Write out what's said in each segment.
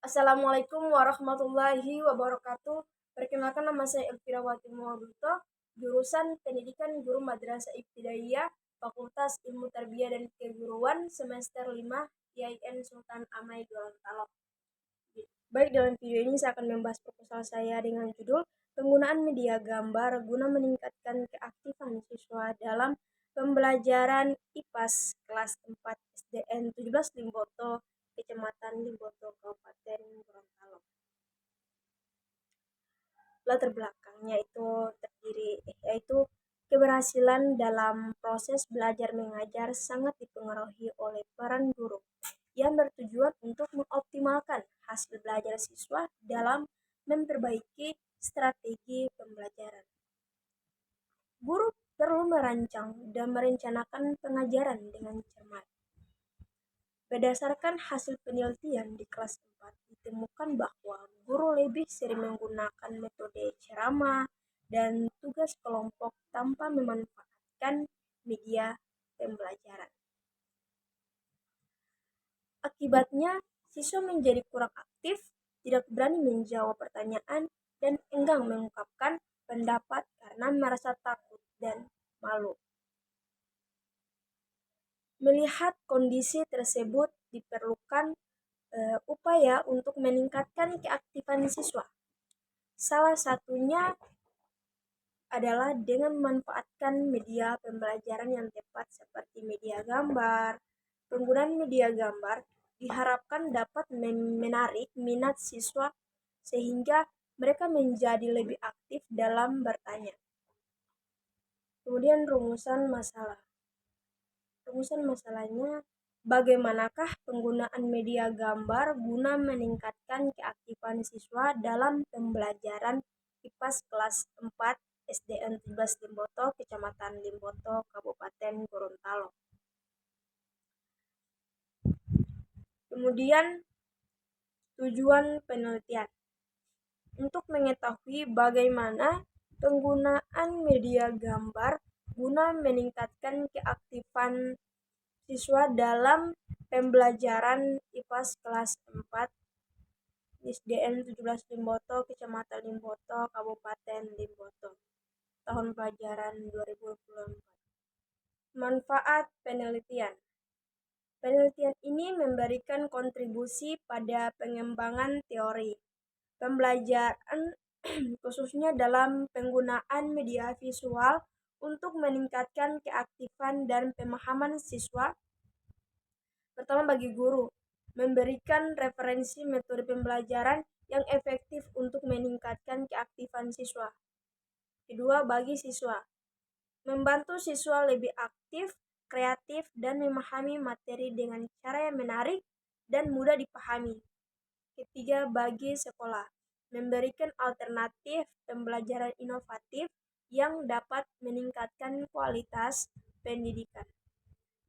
Assalamualaikum warahmatullahi wabarakatuh. Perkenalkan, nama saya Elvirawati Muhaduto, jurusan Pendidikan Guru Madrasah Ibtidaiyah, Fakultas Ilmu Tarbiyah dan Keguruan, semester 5, IAIN Sultan Amai Gorontalo. Baik, dalam video ini saya akan membahas proposal saya dengan judul Penggunaan Media Gambar guna meningkatkan keaktifan siswa dalam pembelajaran IPAS kelas 4 SDN 17 Limboto, Kecamatan Limboto, Kabupaten Gorontalo. Latar belakangnya itu yaitu keberhasilan dalam proses belajar mengajar sangat dipengaruhi oleh peran guru yang bertujuan untuk mengoptimalkan hasil belajar siswa dalam memperbaiki strategi pembelajaran. Guru perlu merancang dan merencanakan pengajaran dengan cermat. Berdasarkan hasil penelitian di kelas 4, ditemukan bahwa guru lebih sering menggunakan metode ceramah dan tugas kelompok tanpa memanfaatkan media pembelajaran. Akibatnya, siswa menjadi kurang aktif, tidak berani menjawab pertanyaan, dan enggan mengungkapkan pendapat karena merasa takut dan malu. Melihat kondisi tersebut, diperlukan upaya untuk meningkatkan keaktifan siswa. Salah satunya adalah dengan memanfaatkan media pembelajaran yang tepat seperti media gambar. Penggunaan media gambar diharapkan dapat menarik minat siswa sehingga mereka menjadi lebih aktif dalam bertanya. Kemudian rumusan masalah. Rumusan masalahnya, bagaimanakah penggunaan media gambar guna meningkatkan keaktifan siswa dalam pembelajaran IPAS kelas 4 SDN 17 Limboto, Kecamatan Limboto, Kabupaten Gorontalo. Kemudian tujuan penelitian. Untuk mengetahui bagaimana penggunaan media gambar guna meningkatkan keaktifan siswa dalam pembelajaran IPAS kelas 4 SDN 17 Limboto, Kecamatan Limboto, Kabupaten Limboto, tahun pelajaran 2024. Manfaat penelitian. Penelitian ini memberikan kontribusi pada pengembangan teori pembelajaran khususnya dalam penggunaan media visual untuk meningkatkan keaktifan dan pemahaman siswa. Pertama, bagi guru, memberikan referensi metode pembelajaran yang efektif untuk meningkatkan keaktifan siswa. Kedua, bagi siswa, membantu siswa lebih aktif, kreatif, dan memahami materi dengan cara yang menarik dan mudah dipahami. Ketiga, bagi sekolah, memberikan alternatif pembelajaran inovatif yang dapat meningkatkan kualitas pendidikan.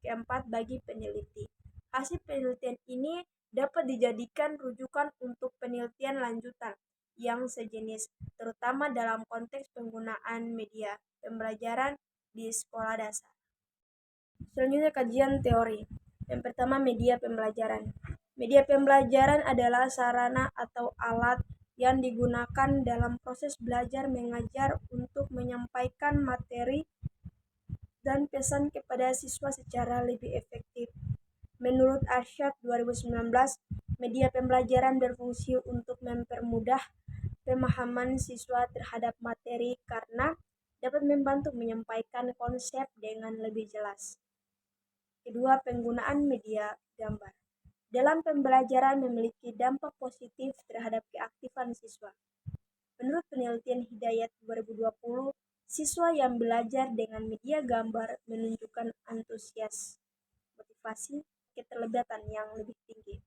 Keempat, bagi peneliti, hasil penelitian ini dapat dijadikan rujukan untuk penelitian lanjutan yang sejenis, terutama dalam konteks penggunaan media pembelajaran di sekolah dasar. Selanjutnya, kajian teori. Yang pertama, media pembelajaran. Media pembelajaran adalah sarana atau alat yang digunakan dalam proses belajar mengajar untuk menyampaikan materi dan pesan kepada siswa secara lebih efektif. Menurut Arsyad 2019, media pembelajaran berfungsi untuk mempermudah pemahaman siswa terhadap materi karena dapat membantu menyampaikan konsep dengan lebih jelas. Kedua, penggunaan media gambar dalam pembelajaran memiliki dampak positif terhadap keaktifan siswa. Menurut penelitian Hidayat 2020, siswa yang belajar dengan media gambar menunjukkan antusias, motivasi, keterlibatan yang lebih tinggi.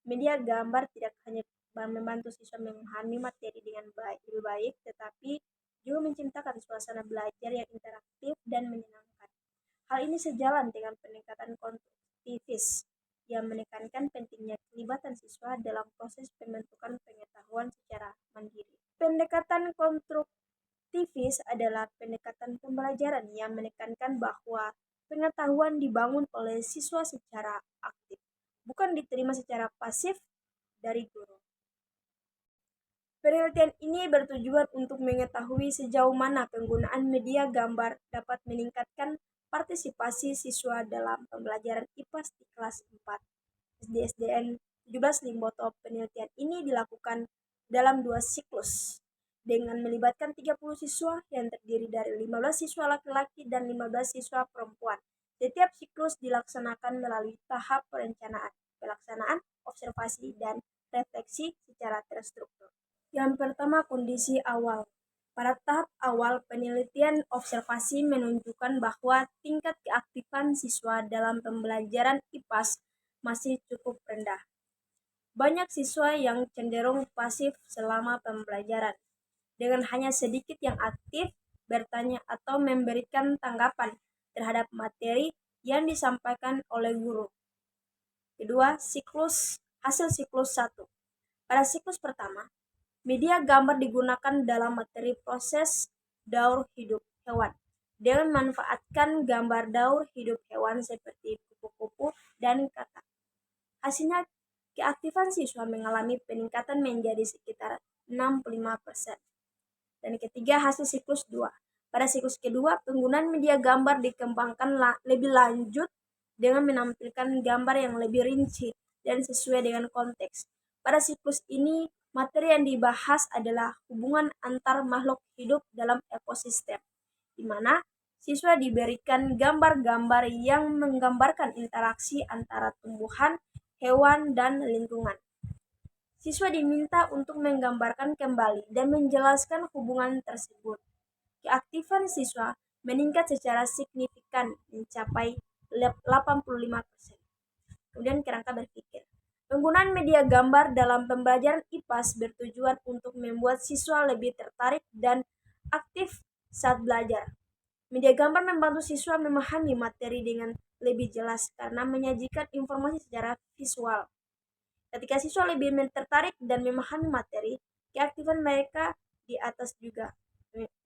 Media gambar tidak hanya membantu siswa memahami materi dengan lebih baik, tetapi juga menciptakan suasana belajar yang interaktif dan menyenangkan. Hal ini sejalan dengan peningkatan konstruktivis yang menekankan pentingnya kelibatan siswa dalam proses pembentukan pengetahuan secara mandiri. Pendekatan konstruktivis adalah pendekatan pembelajaran yang menekankan bahwa pengetahuan dibangun oleh siswa secara aktif, bukan diterima secara pasif dari guru. Penelitian ini bertujuan untuk mengetahui sejauh mana penggunaan media gambar dapat meningkatkan partisipasi siswa dalam pembelajaran IPAS di kelas 4 SD-SDN 17 Limboto. Penelitian ini dilakukan dalam 2 siklus dengan melibatkan 30 siswa yang terdiri dari 15 siswa laki-laki dan 15 siswa perempuan. Setiap siklus dilaksanakan melalui tahap perencanaan, pelaksanaan, observasi, dan refleksi secara terstruktur. Yang pertama, kondisi awal. Pada tahap awal, penelitian observasi menunjukkan bahwa tingkat keaktifan siswa dalam pembelajaran IPAS masih cukup rendah. Banyak siswa yang cenderung pasif selama pembelajaran, dengan hanya sedikit yang aktif, bertanya atau memberikan tanggapan terhadap materi yang disampaikan oleh guru. Kedua, hasil siklus 1. Pada siklus pertama, media gambar digunakan dalam materi proses daur hidup hewan dengan memanfaatkan gambar daur hidup hewan seperti kupu-kupu dan katak. Hasilnya, keaktifan siswa mengalami peningkatan menjadi sekitar 65%. Dan ketiga, hasil siklus 2. Pada siklus kedua, penggunaan media gambar dikembangkan lebih lanjut dengan menampilkan gambar yang lebih rinci dan sesuai dengan konteks. Pada siklus ini, materi yang dibahas adalah hubungan antar makhluk hidup dalam ekosistem, di mana siswa diberikan gambar-gambar yang menggambarkan interaksi antara tumbuhan, hewan, dan lingkungan. Siswa diminta untuk menggambarkan kembali dan menjelaskan hubungan tersebut. Keaktifan siswa meningkat secara signifikan mencapai 85%. Kemudian kerangka berpikir. Penggunaan media gambar dalam pembelajaran IPAS bertujuan untuk membuat siswa lebih tertarik dan aktif saat belajar. Media gambar membantu siswa memahami materi dengan lebih jelas karena menyajikan informasi secara visual. Ketika siswa lebih tertarik dan memahami materi, keaktifan mereka di atas juga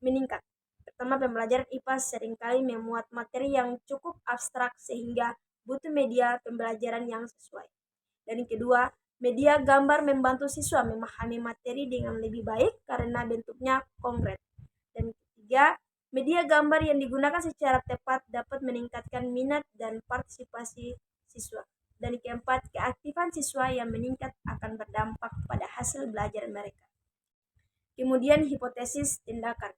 meningkat. Pertama, pembelajaran IPAS seringkali memuat materi yang cukup abstrak sehingga butuh media pembelajaran yang sesuai. Dan kedua, media gambar membantu siswa memahami materi dengan lebih baik karena bentuknya konkret. Dan ketiga, media gambar yang digunakan secara tepat dapat meningkatkan minat dan partisipasi siswa. Dan keempat, keaktifan siswa yang meningkat akan berdampak pada hasil belajar mereka. Kemudian hipotesis tindakan.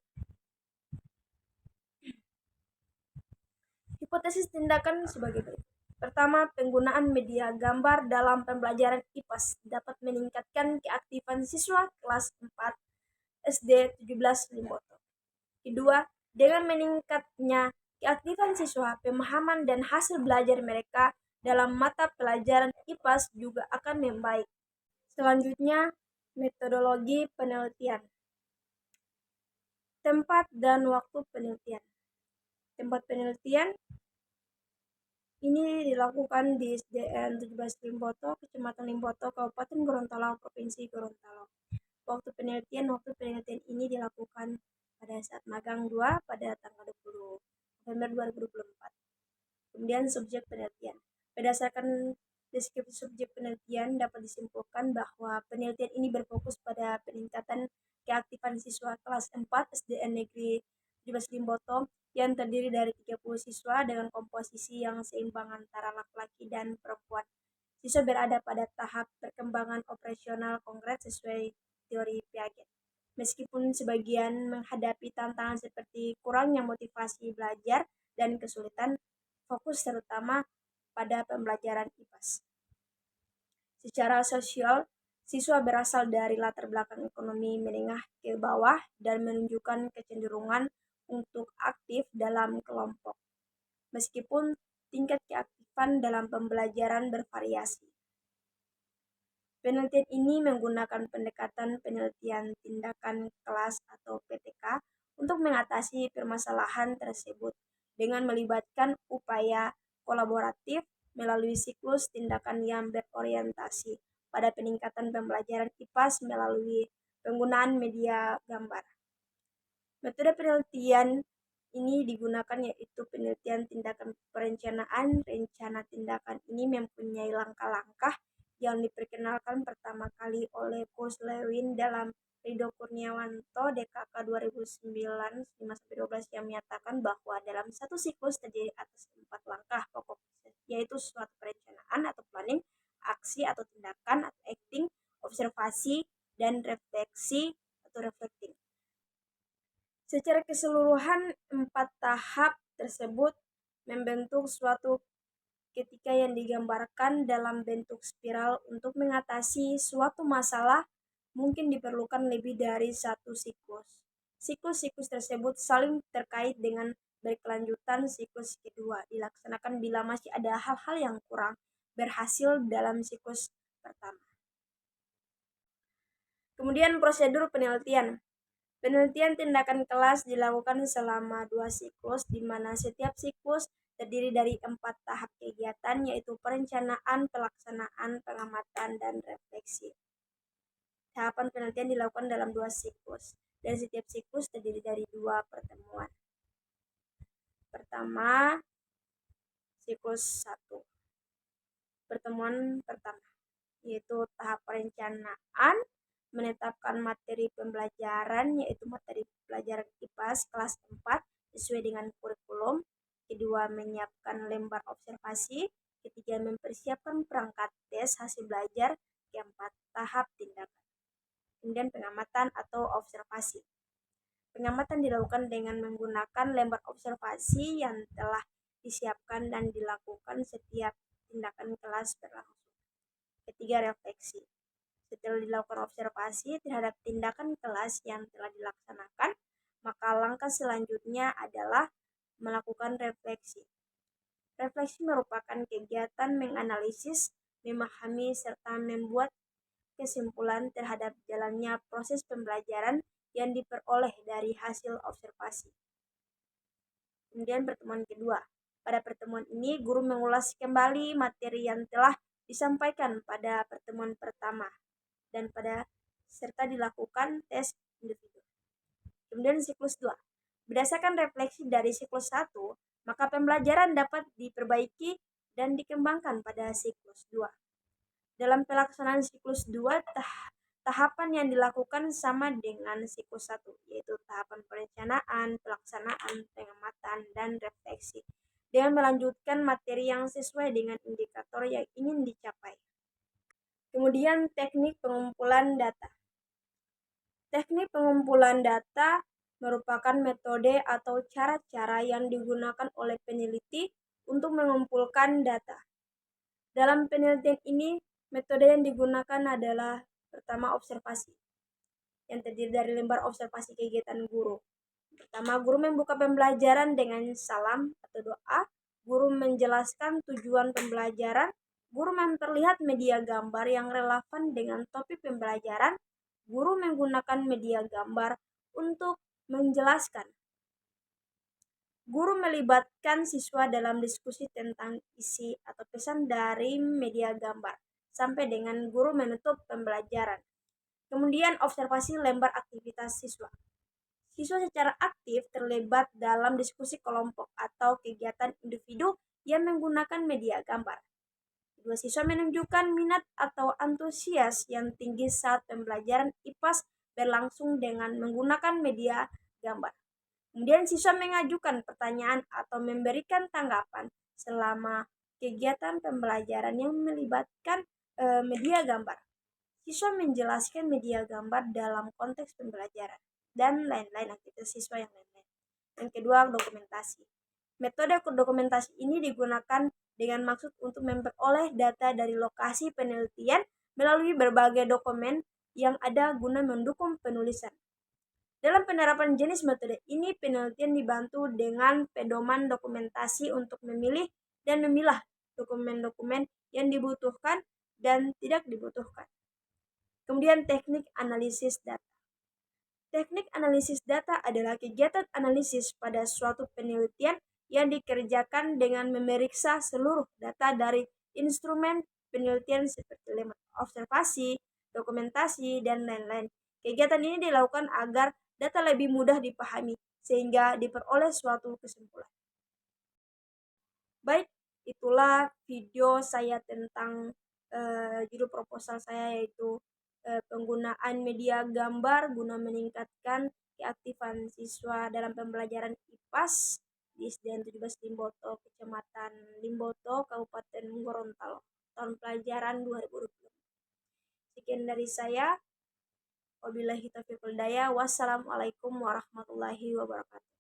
Hipotesis tindakan sebagai berikut. Pertama, penggunaan media gambar dalam pembelajaran IPAS dapat meningkatkan keaktifan siswa kelas 4 SD 17 Limboto. Kedua, dengan meningkatnya keaktifan siswa, pemahaman dan hasil belajar mereka dalam mata pelajaran IPAS juga akan membaik. Selanjutnya, metodologi penelitian. Tempat dan waktu penelitian. Tempat penelitian ini dilakukan di SDN 17 Limboto, Kecamatan Limboto, Kabupaten Gorontalo, Provinsi Gorontalo. Waktu penelitian ini dilakukan pada saat magang 2 pada tanggal 20 November 2024. Kemudian subjek penelitian. Berdasarkan deskripsi subjek penelitian dapat disimpulkan bahwa penelitian ini berfokus pada peningkatan keaktifan siswa kelas 4 SDN Negeri 17 Limboto yang terdiri dari 30 siswa dengan komposisi yang seimbang antara laki-laki dan perempuan. Siswa berada pada tahap perkembangan operasional konkret sesuai teori Piaget. Meskipun sebagian menghadapi tantangan seperti kurangnya motivasi belajar dan kesulitan fokus terutama pada pembelajaran IPAS. Secara sosial, siswa berasal dari latar belakang ekonomi menengah ke bawah dan menunjukkan kecenderungan untuk aktif dalam kelompok, meskipun tingkat keaktifan dalam pembelajaran bervariasi. Penelitian ini menggunakan pendekatan penelitian tindakan kelas atau PTK untuk mengatasi permasalahan tersebut dengan melibatkan upaya kolaboratif melalui siklus tindakan yang berorientasi pada peningkatan pembelajaran IPAS melalui penggunaan media gambar. Metode penelitian ini digunakan yaitu penelitian tindakan perencanaan. Rencana tindakan ini mempunyai langkah-langkah yang diperkenalkan pertama kali oleh Kurs Lewin dalam Rido Kurniawanto DKK 2009 5-12 yang menyatakan bahwa dalam satu siklus terdiri atas 4 langkah pokok, yaitu suatu perencanaan atau planning, aksi atau tindakan atau acting, observasi, dan refleksi atau reflecting. Secara keseluruhan, 4 tahap tersebut membentuk suatu ketika yang digambarkan dalam bentuk spiral. Untuk mengatasi suatu masalah, mungkin diperlukan lebih dari satu siklus. Siklus-siklus tersebut saling terkait dengan berkelanjutan. Siklus kedua dilaksanakan bila masih ada hal-hal yang kurang berhasil dalam siklus pertama. Kemudian prosedur penelitian. Penelitian tindakan kelas dilakukan selama 2 siklus, di mana setiap siklus terdiri dari 4 tahap kegiatan, yaitu perencanaan, pelaksanaan, pengamatan, dan refleksi. Tahapan penelitian dilakukan dalam 2 siklus, dan setiap siklus terdiri dari 2 pertemuan. Pertama, siklus 1. Pertemuan pertama, yaitu tahap perencanaan, menetapkan materi pembelajaran, yaitu materi pelajaran IPAS kelas 4 sesuai dengan kurikulum. Kedua, menyiapkan lembar observasi. Ketiga, mempersiapkan perangkat tes hasil belajar. Keempat, tahap tindakan. Kemudian pengamatan atau observasi. Pengamatan dilakukan dengan menggunakan lembar observasi yang telah disiapkan dan dilakukan setiap tindakan kelas berlangsung. Ketiga, refleksi. Setelah dilakukan observasi terhadap tindakan kelas yang telah dilaksanakan, maka langkah selanjutnya adalah melakukan refleksi. Refleksi merupakan kegiatan menganalisis, memahami, serta membuat kesimpulan terhadap jalannya proses pembelajaran yang diperoleh dari hasil observasi. Kemudian pertemuan kedua. Pada pertemuan ini, guru mengulas kembali materi yang telah disampaikan pada pertemuan pertama dan serta dilakukan tes individu. Kemudian siklus 2. Berdasarkan refleksi dari siklus 1, maka pembelajaran dapat diperbaiki dan dikembangkan pada siklus 2. Dalam pelaksanaan siklus 2, tahapan yang dilakukan sama dengan siklus 1, yaitu tahapan perencanaan, pelaksanaan, pengamatan, dan refleksi, dengan melanjutkan materi yang sesuai dengan indikator yang ingin dicapai. Kemudian teknik pengumpulan data. Teknik pengumpulan data merupakan metode atau cara-cara yang digunakan oleh peneliti untuk mengumpulkan data. Dalam penelitian ini, metode yang digunakan adalah pertama observasi, yang terdiri dari lembar observasi kegiatan guru. Pertama, guru membuka pembelajaran dengan salam atau doa. Guru menjelaskan tujuan pembelajaran. Guru memperlihat media gambar yang relevan dengan topik pembelajaran. Guru menggunakan media gambar untuk menjelaskan. Guru melibatkan siswa dalam diskusi tentang isi atau pesan dari media gambar, sampai dengan guru menutup pembelajaran. Kemudian observasi lembar aktivitas siswa. Siswa secara aktif terlibat dalam diskusi kelompok atau kegiatan individu yang menggunakan media gambar. Kedua, siswa menunjukkan minat atau antusias yang tinggi saat pembelajaran IPAS berlangsung dengan menggunakan media gambar. Kemudian siswa mengajukan pertanyaan atau memberikan tanggapan selama kegiatan pembelajaran yang melibatkan media gambar. Siswa menjelaskan media gambar dalam konteks pembelajaran dan lain-lain, aktivitas siswa yang lain-lain. Yang kedua, dokumentasi. Metode dokumentasi ini digunakan dengan maksud untuk memperoleh data dari lokasi penelitian melalui berbagai dokumen yang ada guna mendukung penulisan. Dalam penerapan jenis metode ini, penelitian dibantu dengan pedoman dokumentasi untuk memilih dan memilah dokumen-dokumen yang dibutuhkan dan tidak dibutuhkan. Kemudian teknik analisis data. Teknik analisis data adalah kegiatan analisis pada suatu penelitian yang dikerjakan dengan memeriksa seluruh data dari instrumen penelitian seperti lembar observasi, dokumentasi, dan lain-lain. Kegiatan ini dilakukan agar data lebih mudah dipahami sehingga diperoleh suatu kesimpulan. Baik, itulah video saya tentang judul proposal saya yaitu penggunaan media gambar guna meningkatkan keaktifan siswa dalam pembelajaran IPAS di SDN 17 Limboto, Kecamatan Limboto, Kabupaten Gorontalo, tahun pelajaran 2020. Sekian dari saya. Wabillahi taufiq wal hidayah. Wassalamualaikum warahmatullahi wabarakatuh.